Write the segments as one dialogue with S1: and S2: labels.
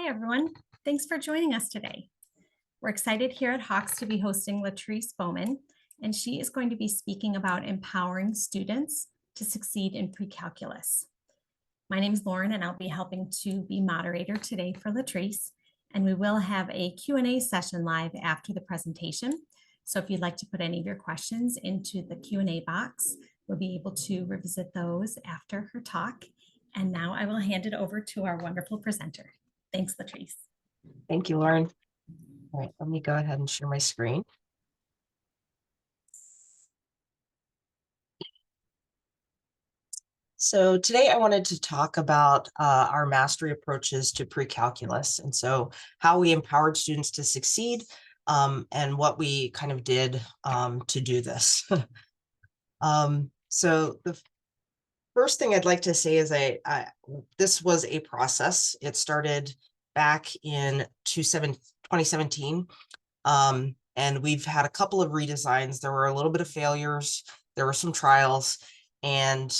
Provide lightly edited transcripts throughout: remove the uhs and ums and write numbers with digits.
S1: Hi, everyone. Thanks for joining us today. We're excited here at Hawks to be hosting Latrice Bowman, and she is going to be speaking about empowering students to succeed in pre-calculus. My name is Lauren, and I'll be helping to be moderator today for Latrice, and we will have a Q&A session live after the presentation. So if you'd like to put any of your questions into the Q&A box, we'll be able to revisit those after her talk. And now I will hand it over to our wonderful presenter. Thanks, Latrice.
S2: Thank you, Lauren. All right, let me go ahead and share my screen. So today I wanted to talk about our mastery approaches to pre-calculus, and so how we empowered students to succeed and what we kind of did to do this. So the first thing I'd like to say is this was a process. It started back in 2017. And we've had a couple of redesigns. There were a little bit of failures. There were some trials, and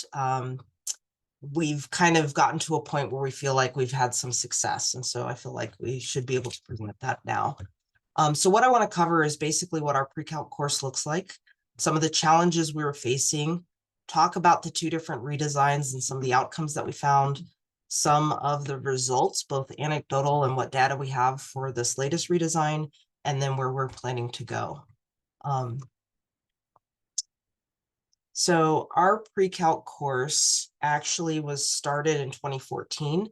S2: we've kind of gotten to a point where we feel like we've had some success. And so I feel like we should be able to present that now. So what I want to cover is basically what our pre-calc course looks like, some of the challenges we were facing, talk about the two different redesigns and some of the outcomes that we found, some of the results, both anecdotal and what data we have for this latest redesign, and then where we're planning to go. So our pre-calc course actually was started in 2014.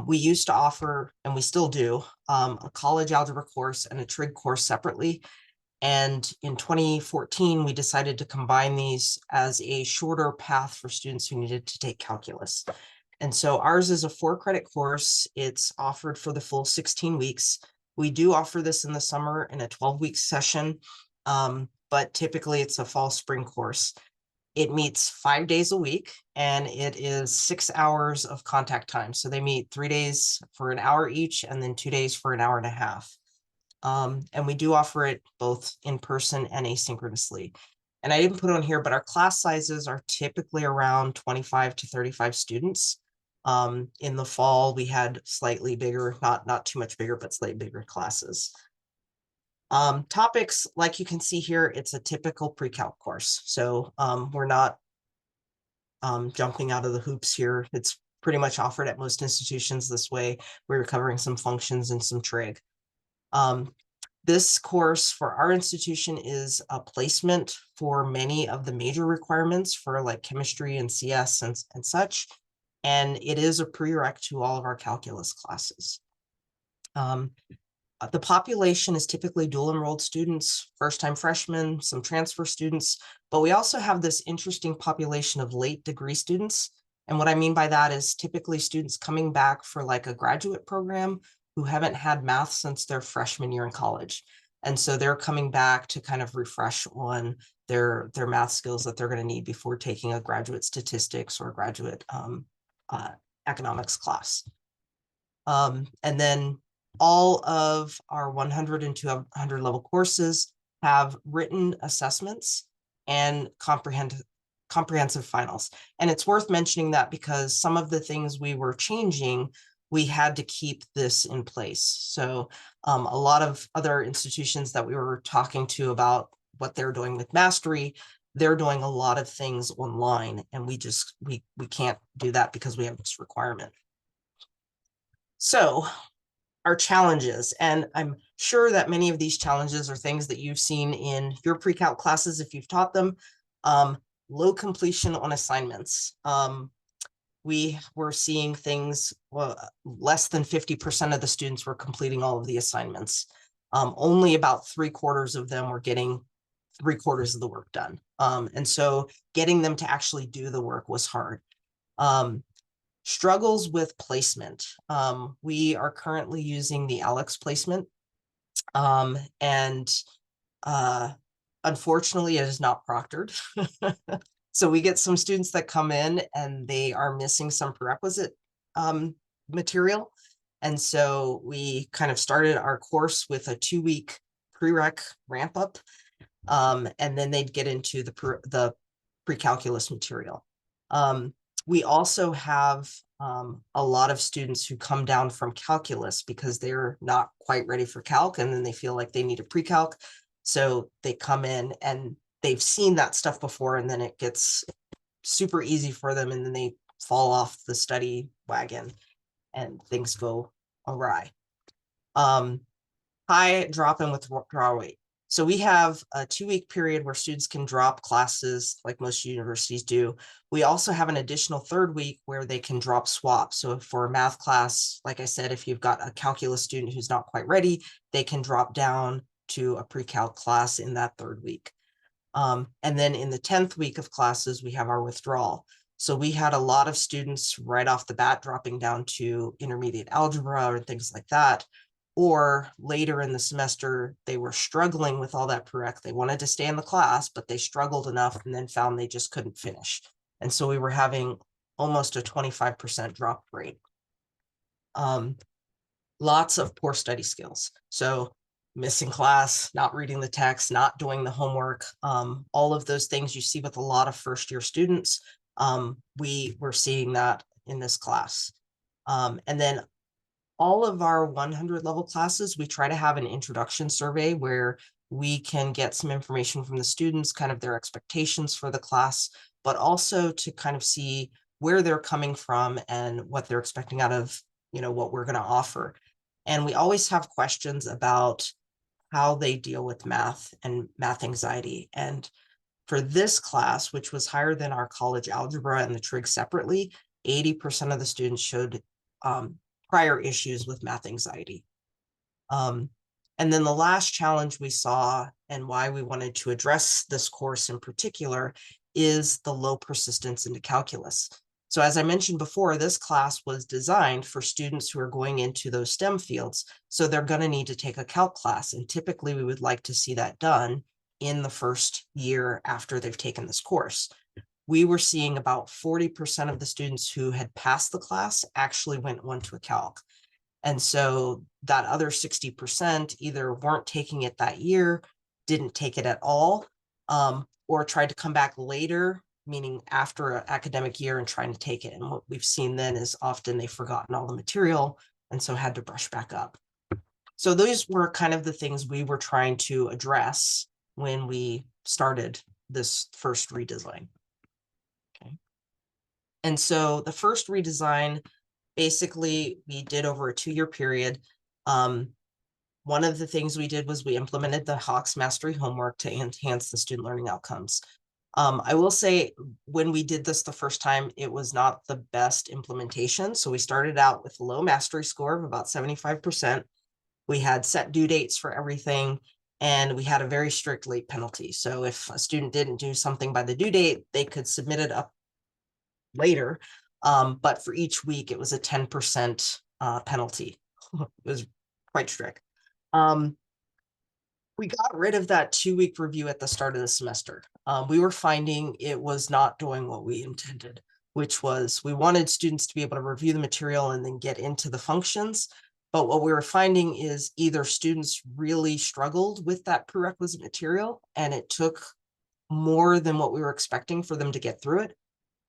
S2: We used to offer, and we still do, a college algebra course and a trig course separately. And in 2014, we decided to combine these as a shorter path for students who needed to take calculus. And so ours is a 4-credit course. It's offered for the full 16 weeks. We do offer this in the summer in a 12-week session, but typically it's a fall-spring course. It meets 5 days a week, and it is 6 hours of contact time. So they meet 3 days for an hour each, and then 2 days for an hour and a half. And we do offer it both in person and asynchronously. And I didn't put on here, but our class sizes are typically around 25 to 35 students. In the fall, we had slightly bigger, not too much bigger, but slightly bigger classes. Topics, like you can see here, it's a typical pre-calc course. So we're not jumping out of the hoops here. It's pretty much offered at most institutions this way. We're covering some functions and some trig. This course for our institution is a placement for many of the major requirements for like chemistry and CS and such. And it is a prereq to all of our calculus classes. The population is typically dual enrolled students, first-time freshmen, some transfer students, but we also have this interesting population of late degree students. And what I mean by that is typically students coming back for like a graduate program who haven't had math since their freshman year in college. And so they're coming back to kind of refresh on their math skills that they're going to need before taking a graduate statistics or graduate economics class. And then all of our 100 and 200 level courses have written assessments and comprehensive finals. And it's worth mentioning that because some of the things we were changing, we had to keep this in place. So a lot of other institutions that we were talking to about what they're doing with mastery, they're doing a lot of things online, and we can't do that because we have this requirement. So our challenges, and I'm sure that many of these challenges are things that you've seen in your pre-calc classes if you've taught them. Low completion on assignments. We were seeing things, less than 50% of the students were completing all of the assignments. Only about 3/4 of them were getting 3/4 of the work done. And so getting them to actually do the work was hard. Struggles with placement. We are currently using the Alex placement. And unfortunately, it is not proctored. So we get some students that come in and they are missing some prerequisite material. And so we kind of started our course with a 2-week prereq ramp up. And then they'd get into the pre-calculus material. We also have a lot of students who come down from calculus because they're not quite ready for calc and then they feel like they need a pre-calc. So they come in and they've seen that stuff before and then it gets super easy for them and then they fall off the study wagon and things go awry. High drop-in withdrawal rate. So we have a 2-week period where students can drop classes like most universities do. We also have an additional 3rd week where they can drop swap. So for a math class, like I said, if you've got a calculus student who's not quite ready, they can drop down to a pre-calc class in that 3rd week. And then in the 10th week of classes, we have our withdrawal. So we had a lot of students right off the bat dropping down to intermediate algebra or things like that. Or later in the semester, they were struggling with all that prereq. They wanted to stay in the class, but they struggled enough and then found they just couldn't finish. And so we were having almost a 25% drop rate. Lots of poor study skills. So missing class, not reading the text, not doing the homework, all of those things you see with a lot of first-year students. We were seeing that in this class. And then all of our 100 level classes, we try to have an introduction survey where we can get some information from the students, kind of their expectations for the class, but also to kind of see where they're coming from and what they're expecting out of, what we're going to offer. And we always have questions about how they deal with math and math anxiety. And for this class, which was higher than our college algebra and the trig separately, 80% of the students showed prior issues with math anxiety. And then the last challenge we saw and why we wanted to address this course in particular is the low persistence into calculus. So as I mentioned before, this class was designed for students who are going into those STEM fields. So they're going to need to take a calc class. And typically we would like to see that done in the first year after they've taken this course. We were seeing about 40% of the students who had passed the class actually went on to a calc. And so that other 60% either weren't taking it that year, didn't take it at all, or tried to come back later, meaning after an academic year and trying to take it. And what we've seen then is often they've forgotten all the material and so had to brush back up. So those were kind of the things we were trying to address when we started this first redesign. Okay. And so the first redesign, basically we did over a 2-year period. One of the things we did was we implemented the Hawks Mastery homework to enhance the student learning outcomes. I will say when we did this the first time, it was not the best implementation. So we started out with a low mastery score of about 75%. We had set due dates for everything, and we had a very strict late penalty. So if a student didn't do something by the due date, they could submit it up later. But for each week, it was a 10% penalty. It was quite strict. We got rid of that 2-week review at the start of the semester. We were finding it was not doing what we intended, which was we wanted students to be able to review the material and then get into the functions. But what we were finding is either students really struggled with that prerequisite material and it took more than what we were expecting for them to get through it.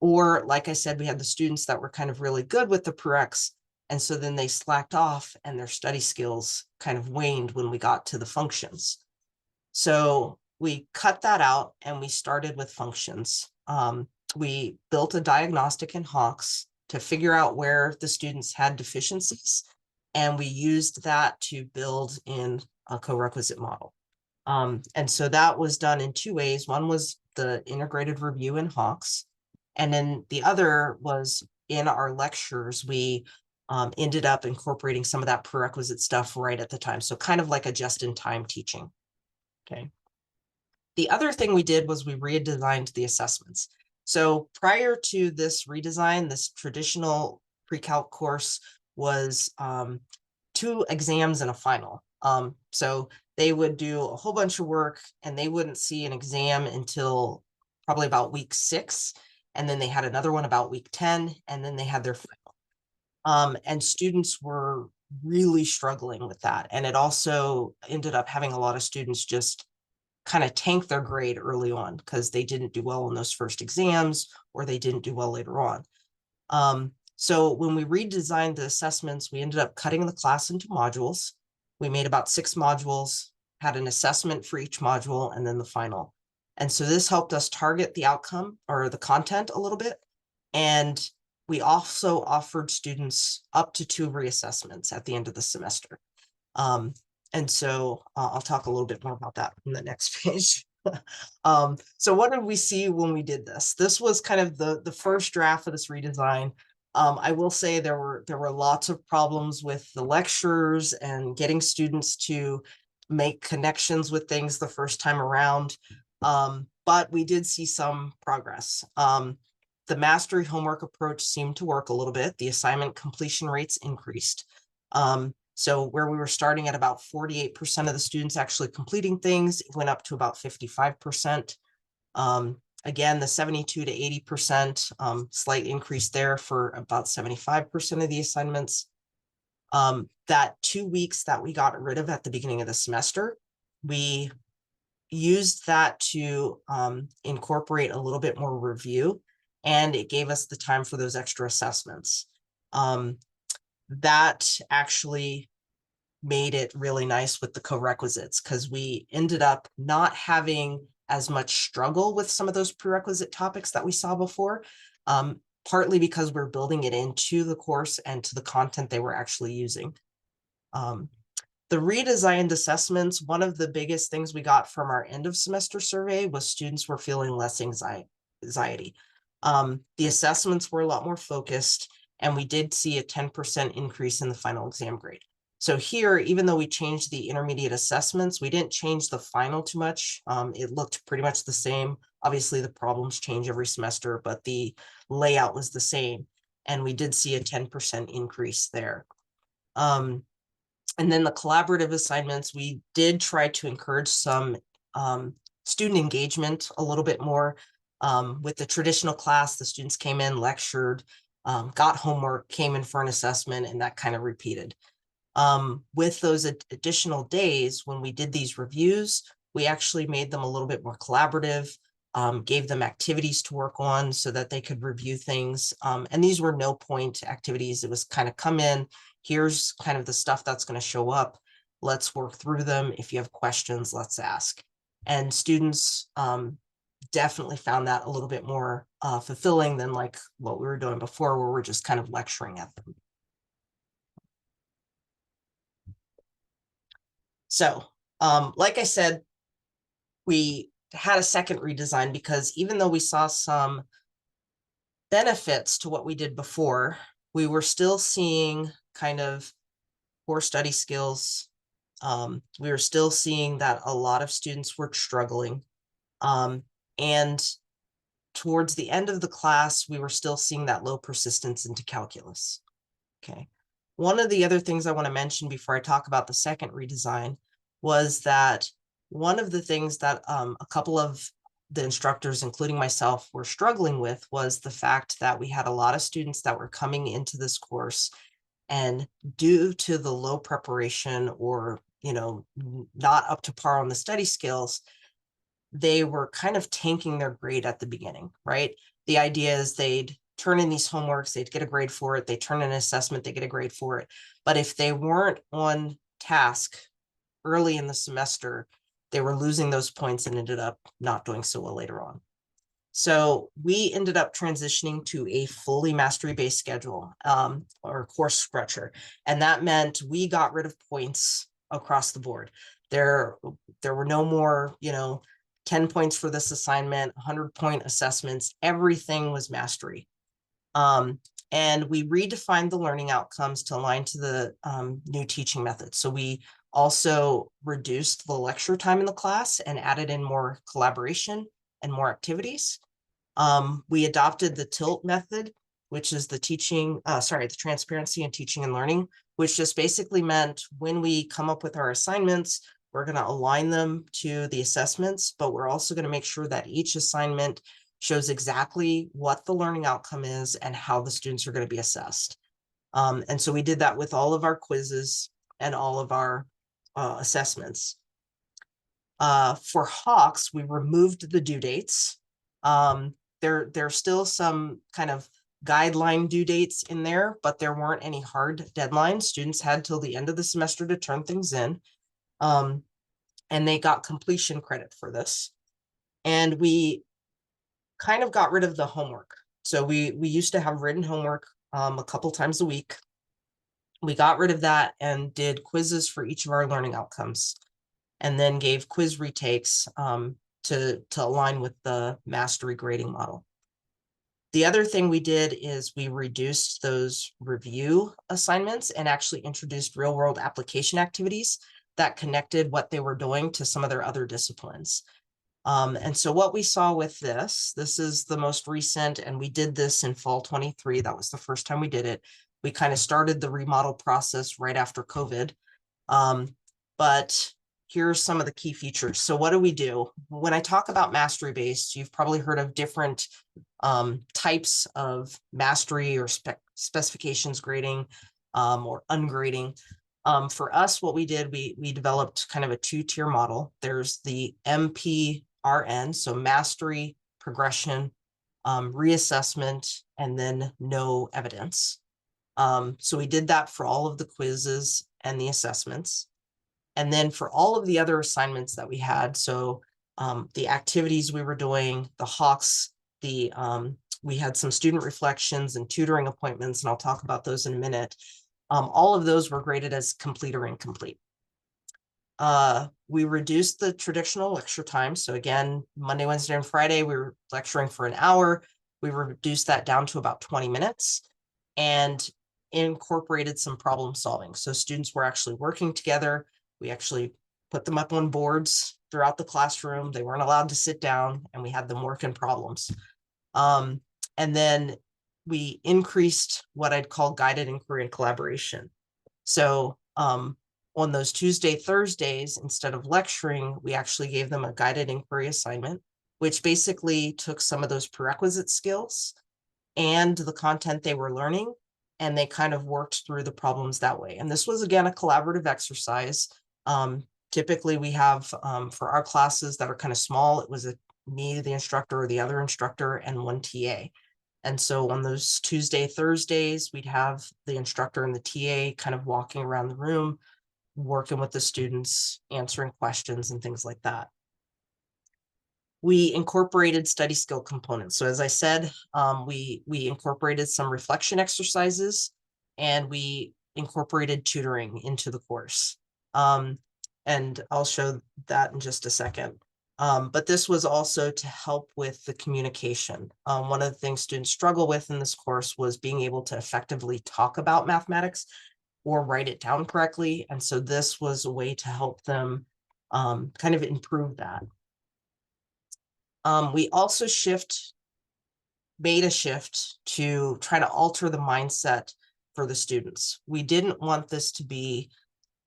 S2: Or like I said, we had the students that were kind of really good with the prereqs. And so then they slacked off and their study skills kind of waned when we got to the functions. So we cut that out and we started with functions. We built a diagnostic in Hawks to figure out where the students had deficiencies. And we used that to build in a corequisite model. And so that was done in 2 ways. One was the integrated review in Hawks. And then the other was in our lectures, we ended up incorporating some of that prerequisite stuff right at the time. So kind of like a just-in-time teaching. Okay. The other thing we did was we redesigned the assessments. So prior to this redesign, this traditional pre-calc course was 2 exams and a final. So they would do a whole bunch of work and they wouldn't see an exam until probably about week 6. And then they had another one about week 10, and then they had their final. And students were really struggling with that. And it also ended up having a lot of students just kind of tank their grade early on because they didn't do well in those first exams or they didn't do well later on. So when we redesigned the assessments, we ended up cutting the class into modules. We made about 6 modules, had an assessment for each module, and then the final. And so this helped us target the outcome or the content a little bit. And we also offered students up to 2 reassessments at the end of the semester. And so I'll talk a little bit more about that in the next page. So what did we see when we did this? This was kind of the first draft of this redesign. I will say there were lots of problems with the lectures and getting students to make connections with things the first time around. But we did see some progress. The mastery homework approach seemed to work a little bit. The assignment completion rates increased. So where we were starting at about 48% of the students actually completing things, it went up to about 55%. Again, the 72 to 80%, slight increase there for about 75% of the assignments. That 2 weeks that we got rid of at the beginning of the semester, we used that to incorporate a little bit more review, and it gave us the time for those extra assessments. That actually made it really nice with the corequisites, because we ended up not having as much struggle with some of those prerequisite topics that we saw before, partly because we're building it into the course and to the content they were actually using. The redesigned assessments, one of the biggest things we got from our end of semester survey was students were feeling less anxiety. The assessments were a lot more focused, and we did see a 10% increase in the final exam grade. So here, even though we changed the intermediate assessments, we didn't change the final too much. It looked pretty much the same. Obviously, the problems change every semester, but the layout was the same. And we did see a 10% increase there. And then the collaborative assignments, we did try to encourage some student engagement a little bit more. With the traditional class, the students came in, lectured, got homework, came in for an assessment, and that kind of repeated. With those additional days, when we did these reviews, we actually made them a little bit more collaborative, gave them activities to work on so that they could review things. And these were no point activities. It was kind of come in, here's kind of the stuff that's going to show up. Let's work through them. If you have questions, let's ask. And students definitely found that a little bit more fulfilling than like what we were doing before, where we're just kind of lecturing at them. So, like I said, we had a second redesign because even though we saw some benefits to what we did before, we were still seeing kind of poor study skills. We were still seeing that a lot of students were struggling. And towards the end of the class, we were still seeing that low persistence into calculus. Okay. One of the other things I want to mention before I talk about the second redesign was that one of the things that a couple of the instructors, including myself, were struggling with was the fact that we had a lot of students that were coming into this course, and due to the low preparation or, not up to par on the study skills, they were kind of tanking their grade at the beginning, right? The idea is they'd turn in these homeworks, they'd get a grade for it, they turn in an assessment, they get a grade for it. But if they weren't on task early in the semester, they were losing those points and ended up not doing so well later on. So we ended up transitioning to a fully mastery-based schedule or course structure. And that meant we got rid of points across the board. There were no more, 10 points for this assignment, 100-point assessments, everything was mastery. And we redefined the learning outcomes to align to the new teaching methods. So we also reduced the lecture time in the class and added in more collaboration and more activities. We adopted the TILT method, which is the transparency in teaching and learning, which just basically meant when we come up with our assignments, we're going to align them to the assessments, but we're also going to make sure that each assignment shows exactly what the learning outcome is and how the students are going to be assessed. And so we did that with all of our quizzes and all of our assessments. For Hawks, we removed the due dates. There's still some kind of guideline due dates in there, but there weren't any hard deadlines. Students had till the end of the semester to turn things in. And they got completion credit for this. And we kind of got rid of the homework. So we used to have written homework a couple times a week. We got rid of that and did quizzes for each of our learning outcomes, and then gave quiz retakes to align with the mastery grading model. The other thing we did is we reduced those review assignments and actually introduced real world application activities that connected what they were doing to some of their other disciplines. And so what we saw with this is the most recent, and we did this in fall 23. That was the first time we did it. We kind of started the remodel process right after COVID. But here's some of the key features. So what do we do? When I talk about mastery-based, you've probably heard of different types of mastery or specifications grading or ungrading. For us, what we did, we developed kind of a two-tier model. There's the MPRN, so mastery, progression, reassessment, and then no evidence. So we did that for all of the quizzes and the assessments. And then for all of the other assignments that we had, so the activities we were doing, the Hawks, we had some student reflections and tutoring appointments, and I'll talk about those in a minute. All of those were graded as complete or incomplete. We reduced the traditional lecture time. So again, Monday, Wednesday, and Friday, we were lecturing for an hour. We reduced that down to about 20 minutes and incorporated some problem solving. So students were actually working together. We actually put them up on boards throughout the classroom. They weren't allowed to sit down, and we had them working problems. And then we increased what I'd call guided inquiry and collaboration. So on those Tuesday, Thursdays, instead of lecturing, we actually gave them a guided inquiry assignment, which basically took some of those prerequisite skills and the content they were learning, and they kind of worked through the problems that way. And this was, again, a collaborative exercise. Typically, we have, for our classes that are kind of small, it was me, the instructor, or the other instructor, and one TA. And so on those Tuesday, Thursdays, we'd have the instructor and the TA kind of walking around the room, working with the students, answering questions and things like that. We incorporated study skill components. So as I said, we incorporated some reflection exercises, and we incorporated tutoring into the course. And I'll show that in just a second. But this was also to help with the communication. One of the things students struggle with in this course was being able to effectively talk about mathematics or write it down correctly. And so this was a way to help them kind of improve that. We also made a shift to try to alter the mindset for the students. We didn't want this to be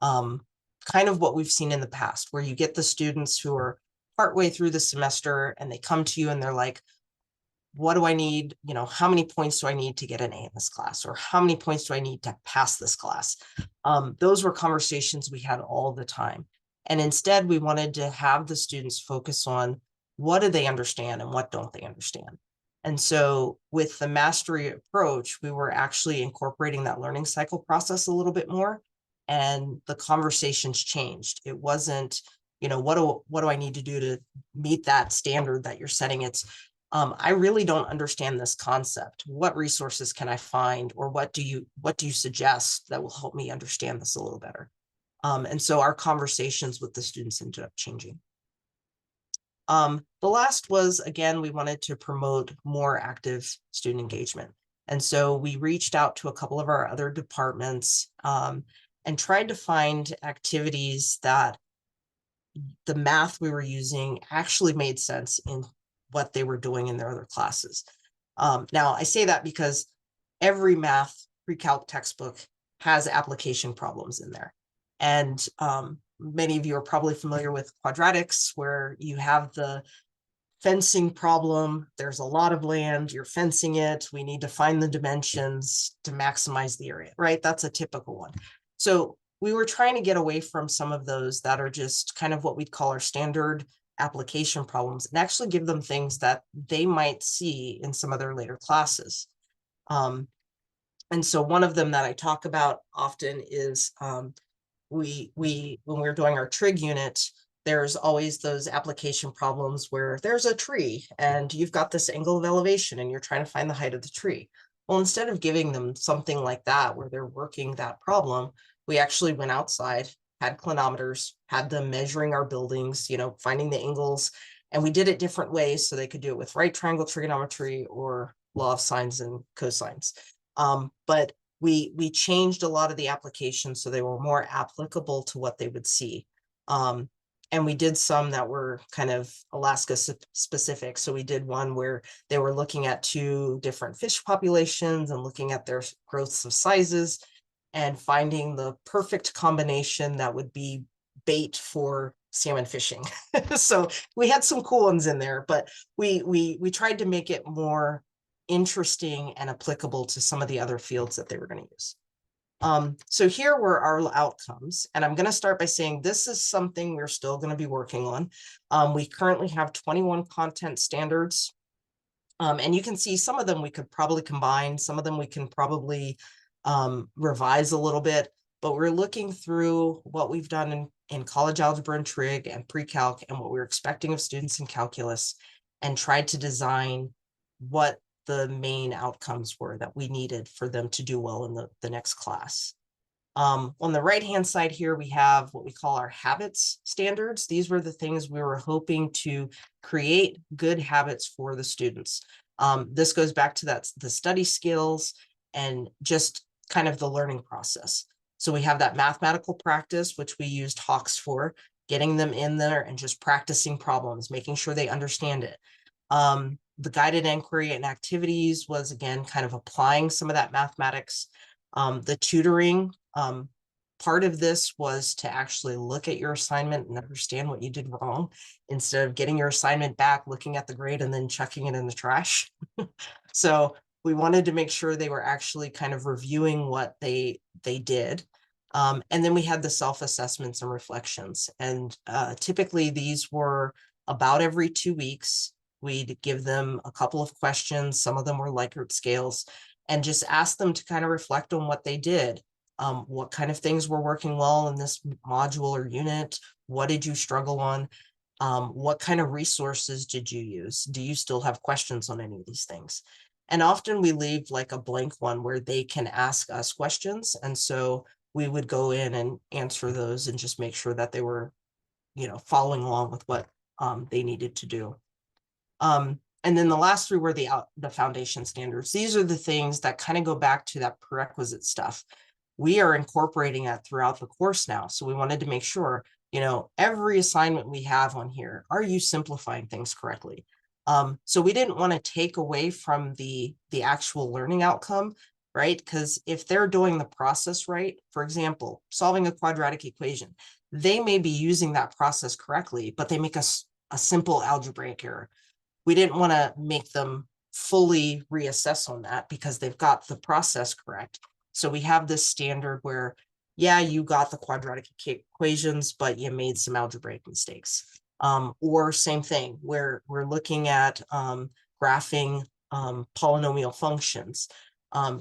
S2: kind of what we've seen in the past, where you get the students who are partway through the semester and they come to you and they're like, what do I need? You know, how many points do I need to get an A in this class? Or how many points do I need to pass this class? Those were conversations we had all the time. And instead, we wanted to have the students focus on what do they understand and what don't they understand. And so with the mastery approach, we were actually incorporating that learning cycle process a little bit more, and the conversations changed. It wasn't, you know, what do I need to do to meet that standard that you're setting? It's, I really don't understand this concept. What resources can I find, or what do you suggest that will help me understand this a little better? And so our conversations with the students ended up changing. The last was, again, we wanted to promote more active student engagement. And so we reached out to a couple of our other departments and tried to find activities that the math we were using actually made sense in what they were doing in their other classes. Now, I say that because every math pre-calc textbook has application problems in there. And many of you are probably familiar with quadratics, where you have the fencing problem. There's a lot of land, you're fencing it. We need to find the dimensions to maximize the area, right? That's a typical one. So we were trying to get away from some of those that are just kind of what we'd call our standard application problems, and actually give them things that they might see in some of their later classes. And so one of them that I talk about often is when we're doing our trig unit, there's always those application problems where there's a tree and you've got this angle of elevation and you're trying to find the height of the tree. Well, instead of giving them something like that where they're working that problem, we actually went outside, had clinometers, had them measuring our buildings, finding the angles, and we did it different ways so they could do it with right triangle trigonometry or law of sines and cosines. But we changed a lot of the applications so they were more applicable to what they would see. And we did some that were kind of Alaska specific. So we did one where they were looking at 2 different fish populations and looking at their growths of sizes and finding the perfect combination that would be bait for salmon fishing. So we had some cool ones in there, but we tried to make it more interesting and applicable to some of the other fields that they were going to use. So here were our outcomes, and I'm going to start by saying this is something we're still going to be working on. We currently have 21 content standards, and you can see some of them we could probably combine, some of them we can probably revise a little bit, but we're looking through what we've done in college algebra and trig and pre-calc and what we're expecting of students in calculus, and tried to design what the main outcomes were that we needed for them to do well in the next class. On the right-hand side here, we have what we call our habits standards. These were the things we were hoping to create good habits for the students. This goes back to the study skills and just kind of the learning process. So we have that mathematical practice, which we used Hawks for, getting them in there and just practicing problems, making sure they understand it. The guided inquiry and activities was, again, kind of applying some of that mathematics. The tutoring, part of this was to actually look at your assignment and understand what you did wrong instead of getting your assignment back, looking at the grade and then chucking it in the trash. So we wanted to make sure they were actually kind of reviewing what they did. And then we had the self-assessments and reflections. And typically these were about every 2 weeks. We'd give them a couple of questions. Some of them were Likert scales, and just ask them to kind of reflect on what they did. What kind of things were working well in this module or unit? What did you struggle on? What kind of resources did you use? Do you still have questions on any of these things? And often we leave like a blank one where they can ask us questions. And so we would go in and answer those and just make sure that they were, following along with what they needed to do. And then the last 3 were the foundation standards. These are the things that kind of go back to that prerequisite stuff. We are incorporating that throughout the course now. So we wanted to make sure, every assignment we have on here, are you simplifying things correctly? So we didn't want to take away from the actual learning outcome, right? Because if they're doing the process right, for example, solving a quadratic equation, they may be using that process correctly, but they make a simple algebraic error. We didn't want to make them fully reassess on that because they've got the process correct. So we have this standard where, yeah, you got the quadratic equations, but you made some algebraic mistakes. Or same thing, where we're looking at graphing polynomial functions.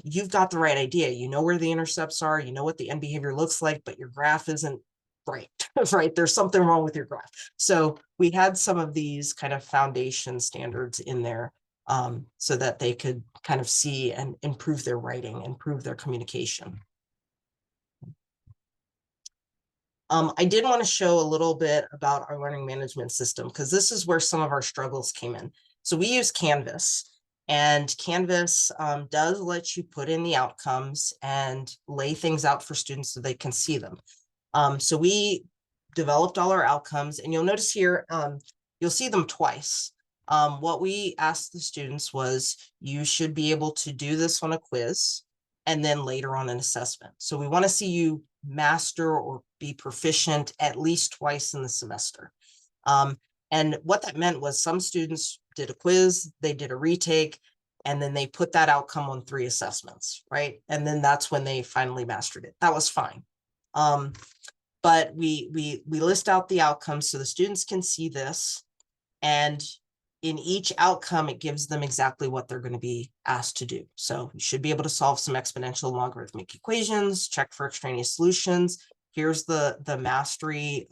S2: You've got the right idea. You know where the intercepts are, you know what the end behavior looks like, but your graph isn't right, right? There's something wrong with your graph. So we had some of these kind of foundation standards in there so that they could kind of see and improve their writing, improve their communication. I did want to show a little bit about our learning management system because this is where some of our struggles came in. So we use Canvas, and Canvas does let you put in the outcomes and lay things out for students so they can see them. So we developed all our outcomes, and you'll notice here, you'll see them twice. What we asked the students was, you should be able to do this on a quiz and then later on an assessment. So we want to see you master or be proficient at least twice in the semester. And what that meant was some students did a quiz, they did a retake, and then they put that outcome on 3 assessments, right? And then that's when they finally mastered it. That was fine. But we list out the outcomes so the students can see this. And in each outcome, it gives them exactly what they're going to be asked to do. So you should be able to solve some exponential logarithmic equations, check for extraneous solutions. Here's the mastery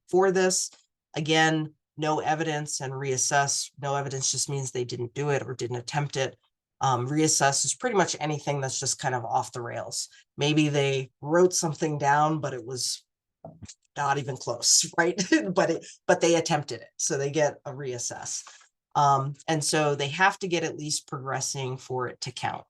S2: for this. Again, no evidence and reassess. No evidence just means they didn't do it or didn't attempt it. Reassess is pretty much anything that's just kind of off the rails. Maybe they wrote something down, but it was not even close, right? but they attempted it, so they get a reassess. And so they have to get at least progressing for it to count.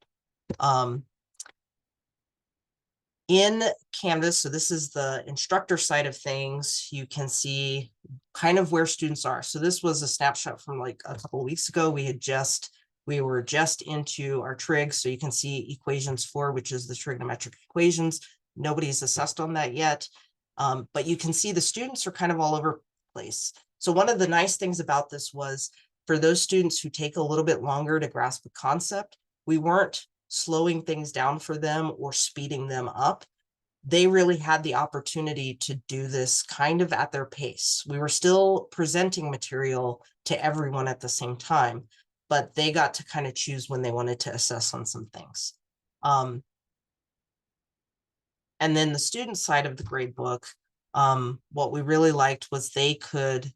S2: In Canvas, so this is the instructor side of things, you can see kind of where students are. So this was a snapshot from like a couple of weeks ago. We were just into our trig, so you can see equations 4, which is the trigonometric equations. Nobody's assessed on that yet, but you can see the students are kind of all over the place. So one of the nice things about this was for those students who take a little bit longer to grasp the concept, we weren't slowing things down for them or speeding them up. They really had the opportunity to do this kind of at their pace. We were still presenting material to everyone at the same time, but they got to kind of choose when they wanted to assess on some things. And then the student side of the grade book, what we really liked was they could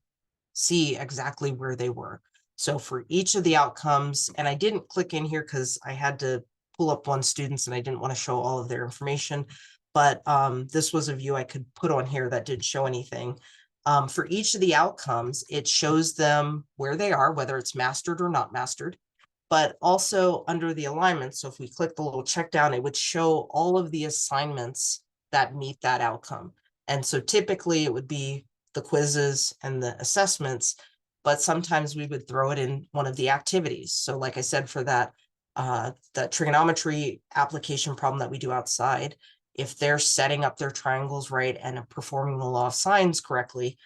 S2: see exactly where they were. So for each of the outcomes, and I didn't click in here because I had to pull up one student's and I didn't want to show all of their information, but this was a view I could put on here that didn't show anything. For each of the outcomes, it shows them where they are, whether it's mastered or not mastered, but also under the alignment. So if we click the little check down, it would show all of the assignments that meet that outcome. And so typically it would be the quizzes and the assessments, but sometimes we would throw it in one of the activities. So like I said, for that trigonometry application problem that we do outside, if they're setting up their triangles right and performing the law of sines correctly,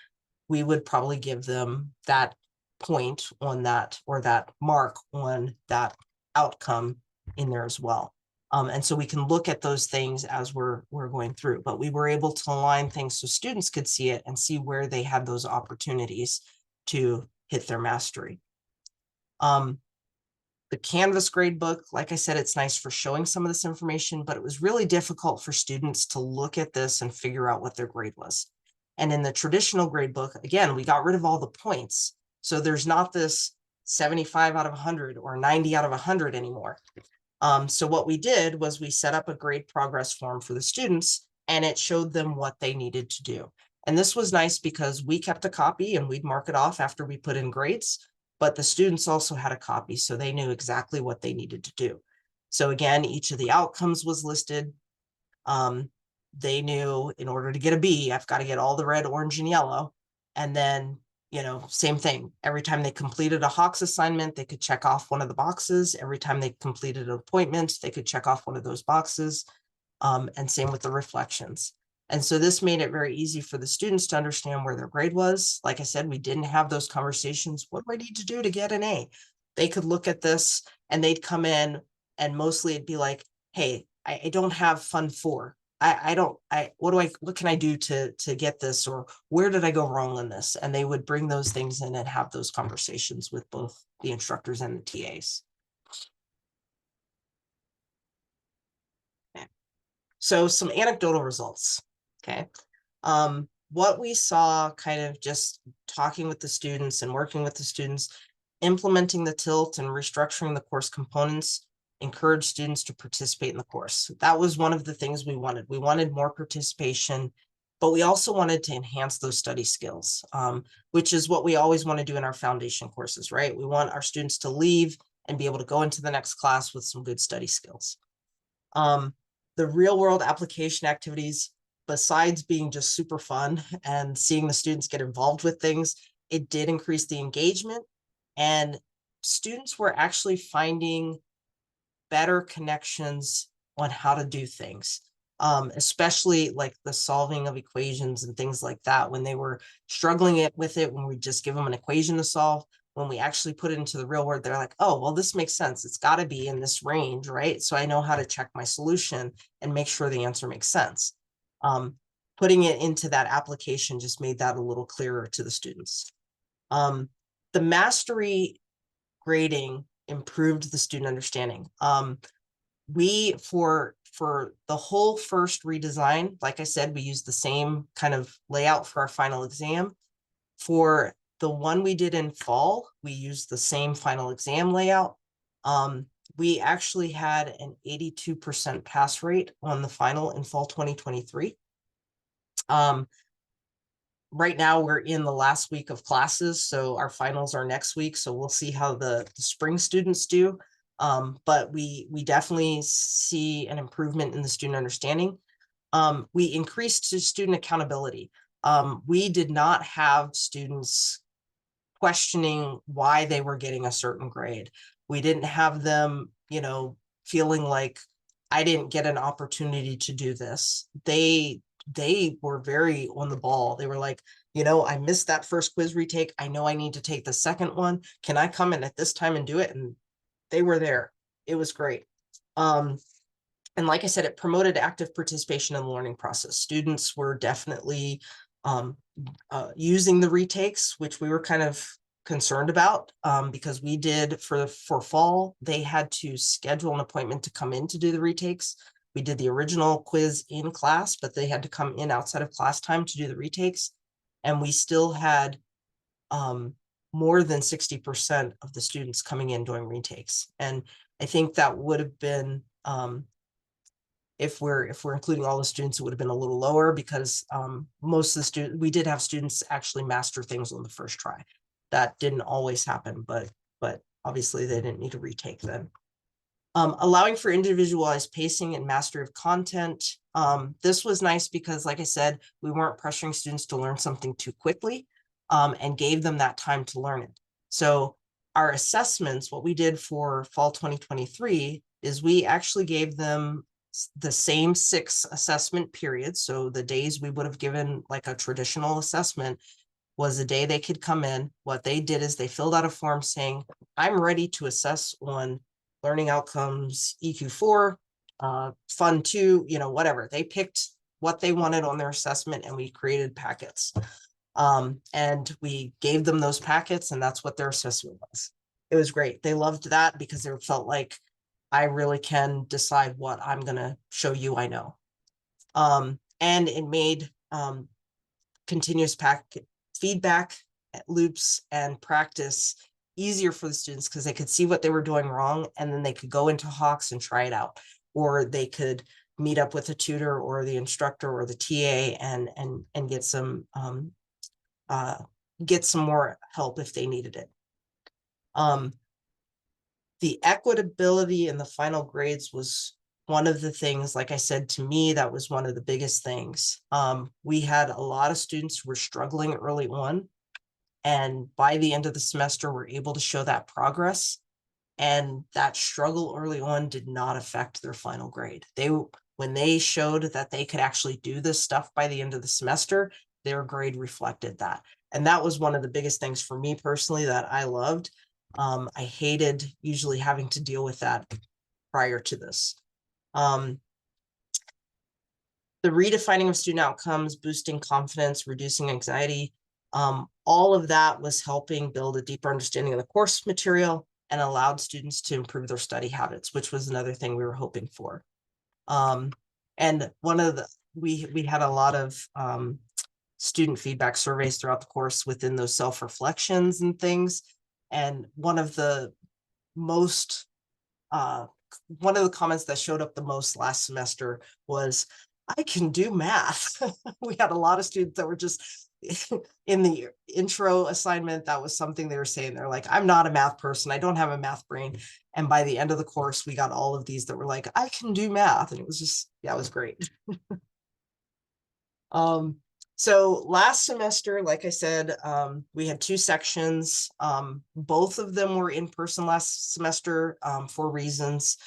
S2: we would probably give them that point on that, or that mark on that outcome in there as well. And so we can look at those things as we're going through, but we were able to align things so students could see it and see where they had those opportunities to hit their mastery. The Canvas gradebook, like I said, it's nice for showing some of this information, but it was really difficult for students to look at this and figure out what their grade was. And in the traditional gradebook, again, we got rid of all the points. So there's not this 75 out of 100 or 90 out of 100 anymore. So what we did was we set up a grade progress form for the students, and it showed them what they needed to do. And this was nice because we kept a copy and we'd mark it off after we put in grades, but the students also had a copy, so they knew exactly what they needed to do. So again, each of the outcomes was listed. They knew in order to get a B, I've got to get all the red, orange, and yellow. And then, same thing. Every time they completed a Hawks assignment, they could check off one of the boxes. Every time they completed an appointment, they could check off one of those boxes. And same with the reflections. And so this made it very easy for the students to understand where their grade was. Like I said, we didn't have those conversations. What do I need to do to get an A? They could look at this and they'd come in, and mostly it'd be like, hey, I don't have Fund 4. What can I do to get this? Or where did I go wrong on this? And they would bring those things in and have those conversations with both the instructors and the TAs. Okay. So some anecdotal results. Okay. What we saw kind of just talking with the students and working with the students, implementing the tilt and restructuring the course components, encourage students to participate in the course. That was one of the things we wanted. We wanted more participation, but we also wanted to enhance those study skills, which is what we always want to do in our foundation courses, right? We want our students to leave and be able to go into the next class with some good study skills. The real world application activities, besides being just super fun and seeing the students get involved with things, it did increase the engagement, and students were actually finding better connections on how to do things, especially like the solving of equations and things like that. When they were struggling with it, when we just give them an equation to solve, when we actually put it into the real world, they're like, oh, well, this makes sense. It's got to be in this range, right? So I know how to check my solution and make sure the answer makes sense. Putting it into that application just made that a little clearer to the students. The mastery grading improved the student understanding. We, for the whole first redesign, like I said, we used the same kind of layout for our final exam. For the one we did in fall, we used the same final exam layout. We actually had an 82% pass rate on the final in fall 2023. Right now we're in the last week of classes, so our finals are next week. So we'll see how the spring students do. But we definitely see an improvement in the student understanding. We increased student accountability. We did not have students questioning why they were getting a certain grade. We didn't have them, feeling like I didn't get an opportunity to do this. They were very on the ball. They were like, I missed that first quiz retake. I know I need to take the second one. Can I come in at this time and do it? And they were there. It was great. And like I said, it promoted active participation in the learning process. Students were definitely using the retakes, which we were kind of concerned about, because we did for fall, they had to schedule an appointment to come in to do the retakes. We did the original quiz in class, but they had to come in outside of class time to do the retakes. And we still had more than 60% of the students coming in doing retakes. And I think that would have been, if we're including all the students, it would have been a little lower, because most of the students, we did have students actually master things on the first try. That didn't always happen, but obviously they didn't need to retake then. Allowing for individualized pacing and mastery of content. This was nice because, like I said, we weren't pressuring students to learn something too quickly, and gave them that time to learn it. So our assessments, what we did for fall 2023 is we actually gave them the same 6 assessment periods. So the days we would have given like a traditional assessment was the day they could come in. What they did is they filled out a form saying, I'm ready to assess on learning outcomes, EQ4, Fun 2, whatever. They picked what they wanted on their assessment, and we created packets. And we gave them those packets, and that's what their assessment was. It was great. They loved that because they felt like, I really can decide what I'm going to show you I know. And it made continuous feedback loops and practice easier for the students, because they could see what they were doing wrong, and then they could go into Hawks and try it out, or they could meet up with a tutor or the instructor or the TA and get some more help if they needed it. The equitability in the final grades was one of the things, like I said, to me, that was one of the biggest things. We had a lot of students who were struggling early on, and by the end of the semester, we're able to show that progress. And that struggle early on did not affect their final grade. When they showed that they could actually do this stuff by the end of the semester, their grade reflected that. And that was one of the biggest things for me personally that I loved. I hated usually having to deal with that prior to this. The redefining of student outcomes, boosting confidence, reducing anxiety, all of that was helping build a deeper understanding of the course material and allowed students to improve their study habits, which was another thing we were hoping for. And one of the, we had a lot of student feedback surveys throughout the course within those self-reflections and things. And one of the comments that showed up the most last semester was, I can do math. We had a lot of students that were just in the intro assignment. That was something they were saying. They're like, I'm not a math person. I don't have a math brain. And by the end of the course, we got all of these that were like, I can do math. And it was just, yeah, it was great. So last semester, like I said, we had 2 sections. Both of them were in person last semester for reasons.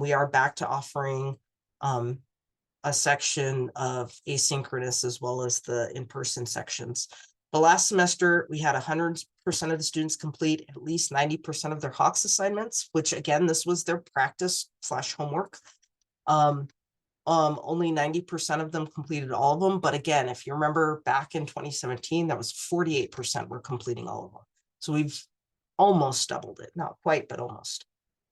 S2: We are back to offering a section of asynchronous as well as the in-person sections. The last semester, we had 100% of the students complete at least 90% of their Hawks assignments, which again, this was their practice/homework. Only 90% of them completed all of them. But again, if you remember back in 2017, that was 48% were completing all of them. So we've almost doubled it, not quite, but almost.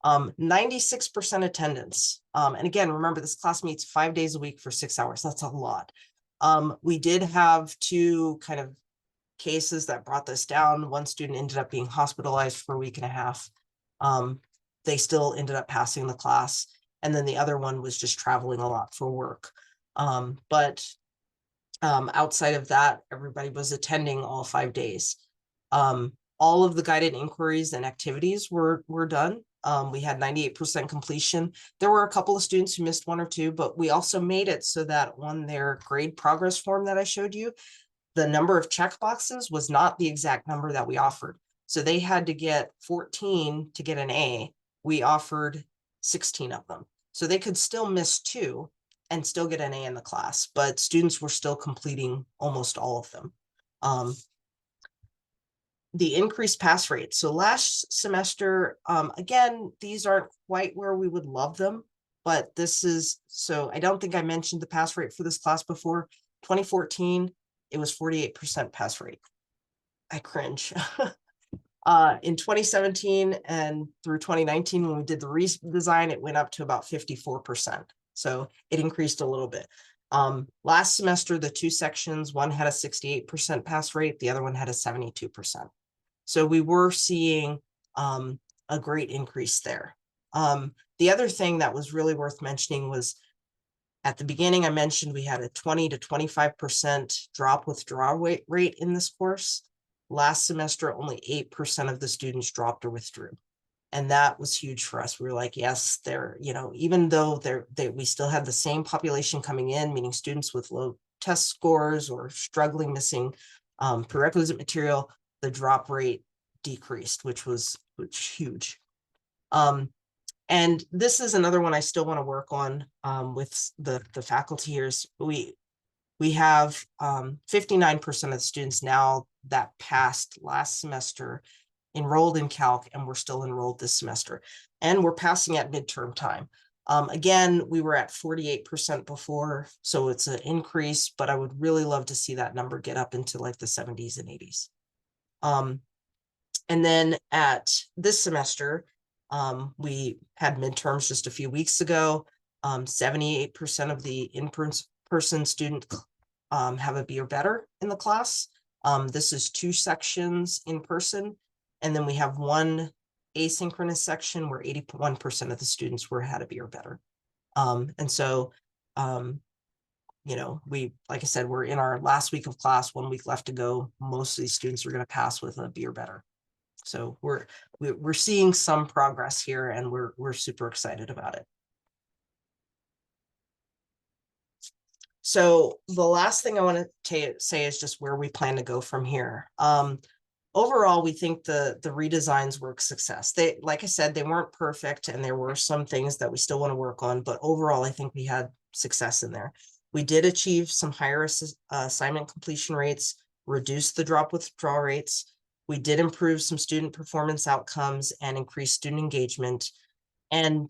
S2: 96% attendance. And again, remember, this class meets 5 days a week for 6 hours. That's a lot. We did have 2 kind of cases that brought this down. One student ended up being hospitalized for a week and a half. They still ended up passing the class. And then the other one was just traveling a lot for work. But outside of that, everybody was attending all 5 days. All of the guided inquiries and activities were done. We had 98% completion. There were a couple of students who missed 1 or 2, but we also made it so that on their grade progress form that I showed you, the number of check boxes was not the exact number that we offered. So they had to get 14 to get an A. We offered 16 of them. So they could still miss 2 and still get an A in the class, but students were still completing almost all of them. The increased pass rate. So last semester, again, these aren't quite where we would love them, but this is, so I don't think I mentioned the pass rate for this class before. 2014, it was 48% pass rate. I cringe. In 2017 and through 2019, when we did the redesign, it went up to about 54%. So it increased a little bit. Last semester, the 2 sections, one had a 68% pass rate, the other one had a 72%. So we were seeing a great increase there. The other thing that was really worth mentioning was at the beginning, I mentioned we had a 20 to 25% drop withdrawal rate in this course. Last semester, only 8% of the students dropped or withdrew. And that was huge for us. We were like, yes, they're, you know, even though we still had the same population coming in, meaning students with low test scores or struggling missing prerequisite material, the drop rate decreased, which was huge. And this is another one I still want to work on with the faculty here. We have 59% of the students now that passed last semester enrolled in calc, and we're still enrolled this semester, and we're passing at midterm time. Again, we were at 48% before, so it's an increase, but I would really love to see that number get up into like the 70s and 80s. And then at this semester, we had midterms just a few weeks ago. 78% of the in-person students have a B or better in the class. This is 2 sections in person, and then we have 1 asynchronous section where 81% of the students had a B or better. And so, you know, like I said, we're in our last week of class, 1 week left to go. Most of these students are going to pass with a B or better. So we're seeing some progress here, and we're super excited about it. So the last thing I want to say is just where we plan to go from here. Overall, we think the redesigns were a success. They, like I said, they weren't perfect, and there were some things that we still want to work on, but overall, I think we had success in there. We did achieve some higher assignment completion rates, reduce the drop withdrawal rates. We did improve some student performance outcomes and increase student engagement. And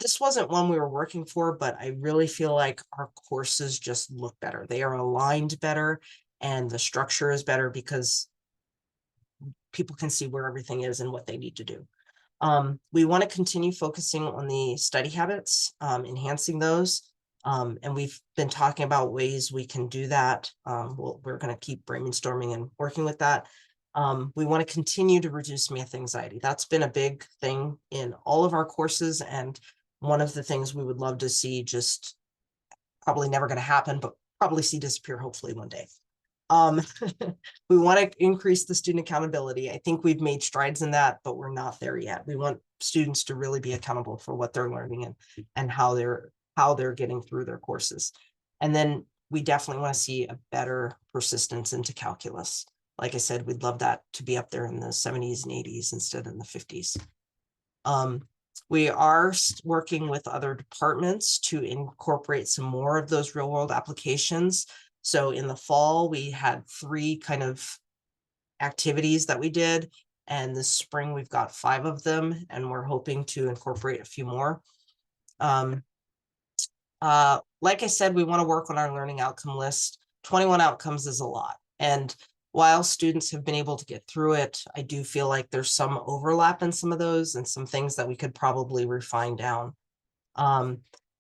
S2: this wasn't one we were working for, but I really feel like our courses just look better. They are aligned better, and the structure is better because people can see where everything is and what they need to do. We want to continue focusing on the study habits, enhancing those. And we've been talking about ways we can do that. We're going to keep brainstorming and working with that. We want to continue to reduce math anxiety. That's been a big thing in all of our courses, and one of the things we would love to see, just probably never going to happen, but probably see disappear hopefully one day. We want to increase the student accountability. I think we've made strides in that, but we're not there yet. We want students to really be accountable for what they're learning and how they're getting through their courses. And then we definitely want to see a better persistence into calculus. Like I said, we'd love that to be up there in the 70s and 80s instead of in the 50s. We are working with other departments to incorporate some more of those real world applications. So in the fall, we had 3 kind of activities that we did. And this spring, we've got 5 of them, and we're hoping to incorporate a few more. Like I said, we want to work on our learning outcome list. 21 outcomes is a lot. And while students have been able to get through it, I do feel like there's some overlap in some of those and some things that we could probably refine down. And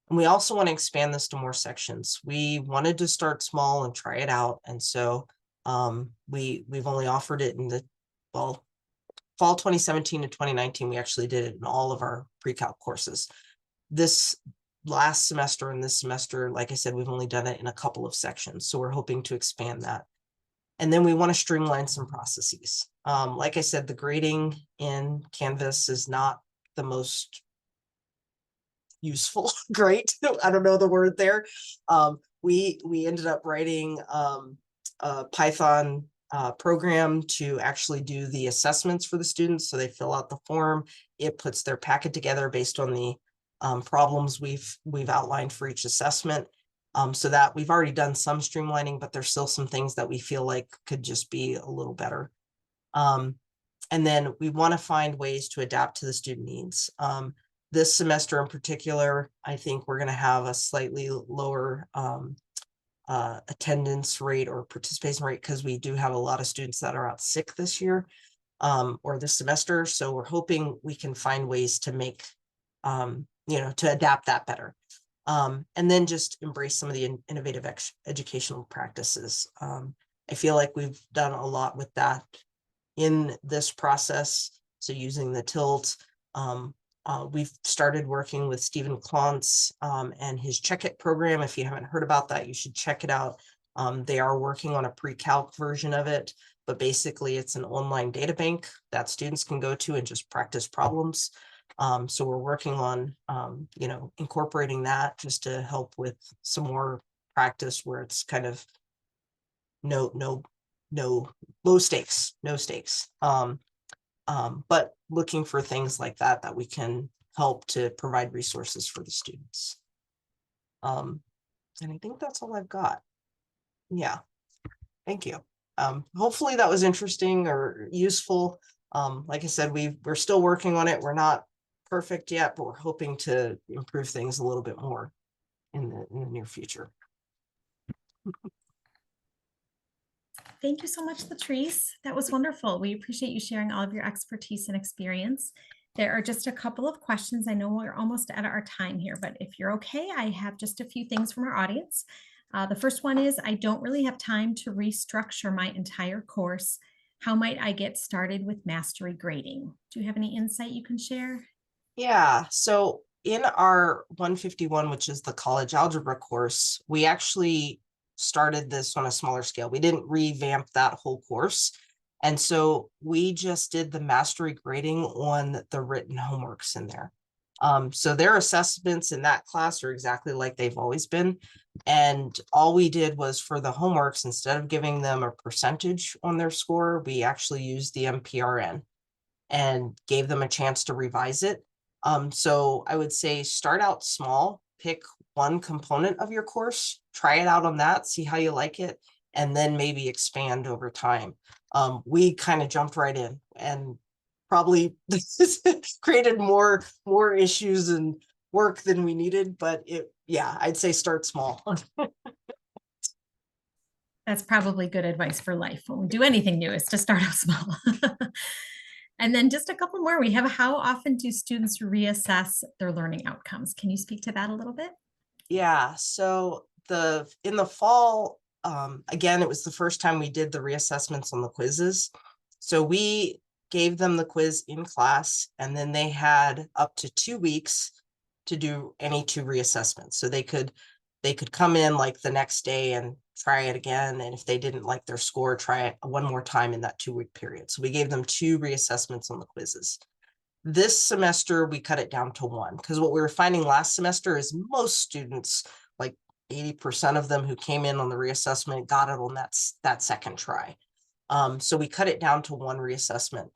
S2: we also want to expand this to more sections. We wanted to start small and try it out. And so we've only offered it in the, well, fall 2017 to 2019, we actually did it in all of our pre-calc courses. This last semester and this semester, like I said, we've only done it in a couple of sections. So we're hoping to expand that. And then we want to streamline some processes. Like I said, the grading in Canvas is not the most useful, great. I don't know the word there. We ended up writing a Python program to actually do the assessments for the students. So they fill out the form. It puts their packet together based on the problems we've outlined for each assessment. So that we've already done some streamlining, but there's still some things that we feel like could just be a little better. And then we want to find ways to adapt to the student needs. This semester in particular, I think we're going to have a slightly lower attendance rate or participation rate because we do have a lot of students that are out sick this year or this semester. So we're hoping we can find ways to make, to adapt that better. And then just embrace some of the innovative educational practices. I feel like we've done a lot with that in this process. So using the tilt, we've started working with Stephen Klontz and his Check It program. If you haven't heard about that, you should check it out. They are working on a pre-calc version of it, but basically it's an online data bank that students can go to and just practice problems. So we're working on, incorporating that just to help with some more practice where it's kind of no low stakes, but looking for things like that we can help to provide resources for the students. And I think that's all I've got. Yeah, thank you. Hopefully that was interesting or useful. Like I said, we're still working on it. We're not perfect yet, but we're hoping to improve things a little bit more in the near future.
S1: Thank you so much, Latrice. That was wonderful. We appreciate you sharing all of your expertise and experience. There are just a couple of questions. I know we're almost at our time here, but if you're okay, I have just a few things from our audience. The first one is, I don't really have time to restructure my entire course. How might I get started with mastery grading? Do you have any insight you can share?
S2: Yeah, so in our 151, which is the college algebra course, we actually started this on a smaller scale. We didn't revamp that whole course. And so we just did the mastery grading on the written homeworks in there. So their assessments in that class are exactly like they've always been. And all we did was for the homeworks, instead of giving them a percentage on their score, we actually used the MPRN and gave them a chance to revise it. So I would say start out small, pick one component of your course, try it out on that, see how you like it, and then maybe expand over time. We kind of jumped right in and probably created more issues and work than we needed, but I'd say start small.
S1: That's probably good advice for life when we do anything new, is to start out small. And then just a couple more. We have, how often do students reassess their learning outcomes? Can you speak to that a little bit?
S2: Yeah, so in the fall, again, it was the first time we did the reassessments on the quizzes. So we gave them the quiz in class, and then they had up to 2 weeks to do any 2 reassessments. So they could come in like the next day and try it again. And if they didn't like their score, try it one more time in that 2-week period. So we gave them 2 reassessments on the quizzes. This semester, we cut it down to 1, because what we were finding last semester is most students, like 80% of them who came in on the reassessment, got it on that second try. So we cut it down to 1 reassessment.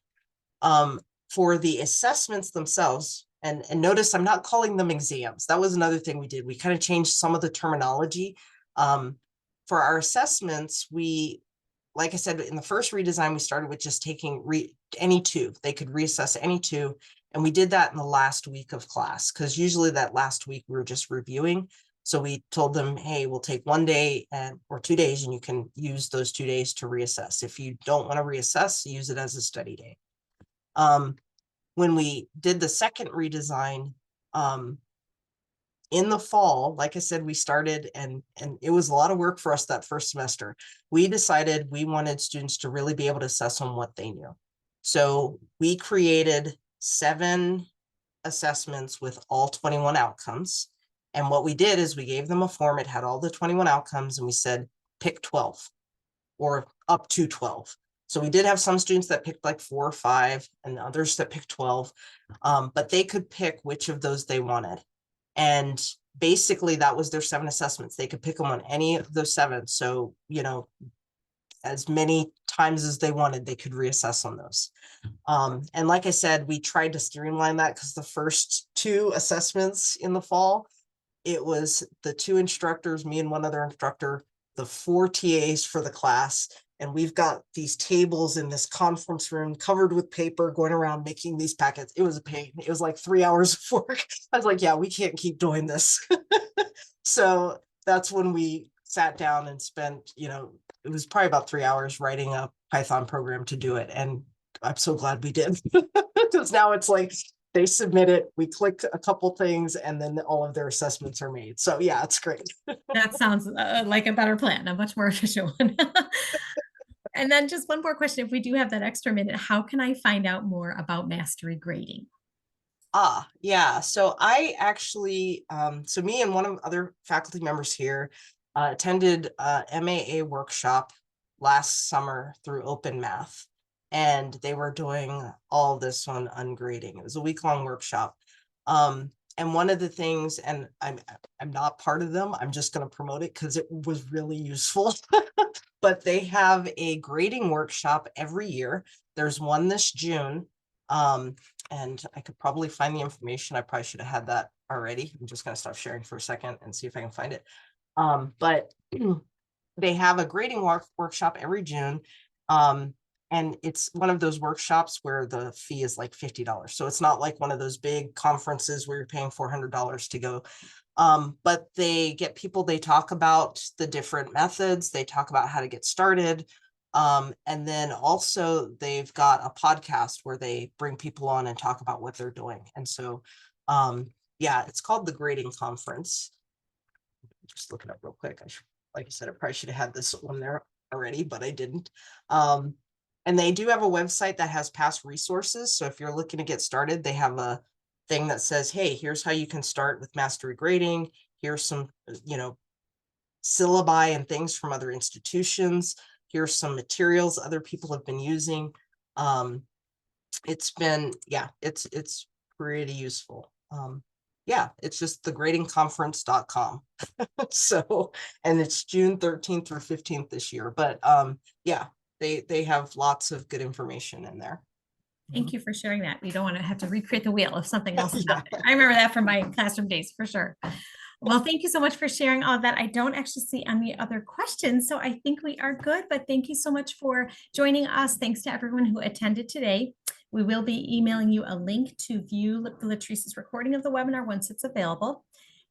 S2: For the assessments themselves, and notice I'm not calling them exams. That was another thing we did. We kind of changed some of the terminology. For our assessments, like I said, in the first redesign, we started with just taking any 2. They could reassess any 2. And we did that in the last week of class, because usually that last week we were just reviewing. So we told them, hey, we'll take 1 day or 2 days, and you can use those 2 days to reassess. If you don't want to reassess, use it as a study day. When we did the second redesign, in the fall, like I said, we started and it was a lot of work for us that first semester. We decided we wanted students to really be able to assess on what they knew. So we created 7 assessments with all 21 outcomes. And what we did is we gave them a form. It had all the 21 outcomes, and we said, pick 12 or up to 12. So we did have some students that picked like 4 or 5 and others that picked 12, but they could pick which of those they wanted. And basically that was their 7 assessments. They could pick them on any of those 7. So, you know, as many times as they wanted, they could reassess on those. And like I said, we tried to streamline that because the first 2 assessments in the fall, it was the 2 instructors, me and one other instructor, the 4 TAs for the class. And we've got these tables in this conference room covered with paper going around making these packets. It was a pain. It was like 3 hours of work. I was like, yeah, we can't keep doing this. So that's when we sat down and spent, you know, it was probably about 3 hours writing a Python program to do it. And I'm so glad we did, because now it's like they submit it, we click a couple things, and then all of their assessments are made. So yeah, it's great.
S1: That sounds like a better plan, a much more efficient one. And then just one more question. If we do have that extra minute, how can I find out more about mastery grading?
S2: Yeah. So I actually, so me and one of other faculty members here attended a MAA workshop last summer through Open Math, and they were doing all this on ungrading. It was a week-long workshop. And one of the things, and I'm not part of them, I'm just going to promote it because it was really useful. But they have a grading workshop every year. There's one this June. And I could probably find the information. I probably should have had that already. I'm just going to stop sharing for a second and see if I can find it. But they have a grading workshop every June. And it's one of those workshops where the fee is like $50. So it's not like one of those big conferences where you're paying $400 to go. But they get people, they talk about the different methods, they talk about how to get started. And then also they've got a podcast where they bring people on and talk about what they're doing. And so, yeah, it's called the Grading Conference. Just look it up real quick. Like I said, I probably should have had this one there already, but I didn't. And they do have a website that has past resources. So if you're looking to get started, they have a thing that says, hey, here's how you can start with mastery grading. Here's some, you know, syllabi and things from other institutions. Here's some materials other people have been using. It's been, yeah, it's pretty useful. Yeah, it's just thegradingconference.com. So, and it's June 13th through 15th this year. But yeah, they have lots of good information in there.
S1: Thank you for sharing that. We don't want to have to recreate the wheel if something else is
S2: Yeah.
S1: out there. I remember that from my classroom days for sure. Well, thank you so much for sharing all of that. I don't actually see any other questions, so I think we are good, but thank you so much for joining us. Thanks to everyone who attended today. We will be emailing you a link to view Latrice's recording of the webinar once it's available.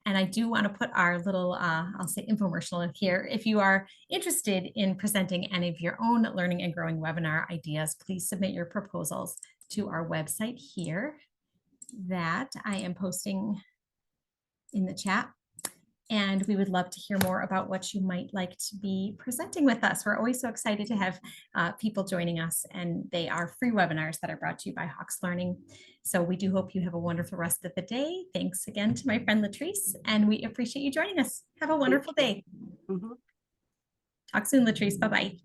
S1: And I do want to put our little, I'll say infomercial in here. If you are interested in presenting any of your own learning and growing webinar ideas, please submit your proposals to our website here that I am posting in the chat. And we would love to hear more about what you might like to be presenting with us. We're always so excited to have people joining us, and they are free webinars that are brought to you by Hawks Learning. So we do hope you have a wonderful rest of the day. Thanks again to my friend Latrice, and we appreciate you joining us. Have a wonderful day.
S2: Mhm.
S1: Talk soon, Latrice. Bye-bye.